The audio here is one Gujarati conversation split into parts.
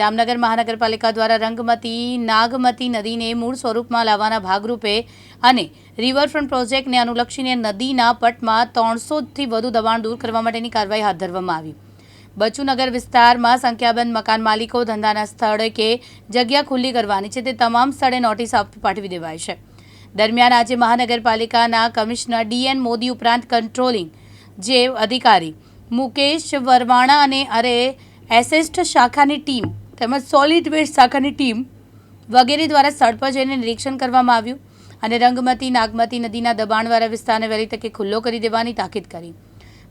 જામનગર મહાનગરપાલિકા દ્વારા રંગમતી નાગમતી નદીને મૂળ સ્વરૂપમાં લાવવાના ભાગરૂપે અને રિવરફ્રન્ટ પ્રોજેક્ટને અનુલક્ષીને નદીના પટમાં 300થી વધુ દબાણ દૂર કરવા માટેની કાર્યવાહી હાથ ધરવામાં આવી। બચુનગર વિસ્તારમાં સંખ્યાબંધ મકાન માલિકો ધંધાના સ્થળે કે જગ્યા ખુલ્લી કરવાની છે તે તમામ સ્થળે નોટિસ પાઠવી દેવાઈ છે। દરમિયાન આજે મહાનગરપાલિકાના કમિશનર ડીએન મોદી ઉપરાંત કંટ્રોલિંગ જે અધિકારી મુકેશ વરવાણા અને એસએસ્ટ શાખાની ટીમ તેમજ સોલિડ વેસ્ટ શાખાની ટીમ વગેરે દ્વારા સ્થળ પર જઈને નિરીક્ષણ કરવામાં આવ્યું અને રંગમતી નાગમતી નદીના દબાણવાળા વિસ્તારને વહેલી તકે ખુલ્લો કરી દેવાની તાકીદ કરી।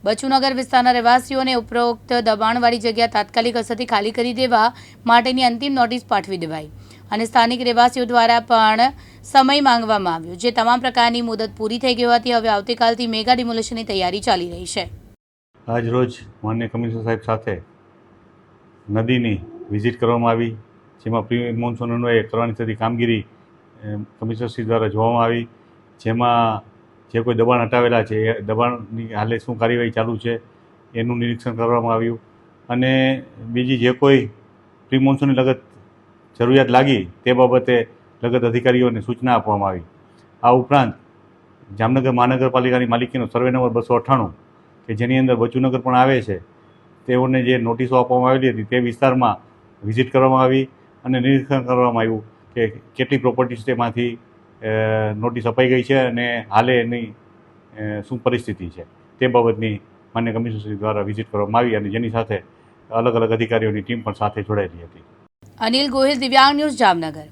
બચુનગર વિસ્તારના રહેવાસીઓને ઉપરોક્ત દબાણવાળી જગ્યા તાત્કાલિક અસરથી ખાલી કરી દેવા માટેની અંતિમ નોટિસ પાઠવી દેવાઈ અને સ્થાનિક રહેવાસીઓ દ્વારા પણ સમય માંગવામાં આવ્યો, જે તમામ પ્રકારની મુદત પૂરી થઈ ગઈ હોવાથી હવે આવતીકાલથી મેગા ડિમોલિશનની તૈયારી ચાલી રહી છે। આજ રોજ માનનીય કમિશનર સાહેબ સાથે નદીની વિઝિટ કરવામાં આવી, જેમાં પ્રી મોન્સૂન અન્વયે કરવાની થતી કામગીરી કમિશનરશ્રી દ્વારા જોવામાં આવી, જેમાં જે કોઈ દબાણ હટાવેલા છે એ દબાણની હાલે શું કાર્યવાહી ચાલુ છે એનું નિરીક્ષણ કરવામાં આવ્યું અને બીજી જે કોઈ પ્રી મોન્સૂનની લગત જરૂરિયાત લાગી તે બાબતે લગત અધિકારીઓને સૂચના આપવામાં આવી। આ ઉપરાંત જામનગર મહાનગરપાલિકાની માલિકીનો સર્વે નંબર 298 કે જેની અંદર બચુનગર પણ આવે છે, તેઓને જે નોટિસો આપવામાં આવેલી હતી તે વિસ્તારમાં વિઝિટ કરવામાં આવી અને નિરીક્ષણ કરવામાં આવ્યું કે કેટલી પ્રોપર્ટીઝ તેમાંથી નોટિસ અપાઈ ગઈ છે અને હાલે એની શું પરિસ્થિતિ છે તે બાબતની માન્ય કમિશનરશ્રી દ્વારા વિઝિટ કરવામાં આવી અને જેની સાથે અલગ અલગ અધિકારીઓની ટીમ પણ સાથે જોડાયેલી હતી। અનિલ ગોહિલ, દિવ્યાંગ ન્યૂઝ, જામનગર।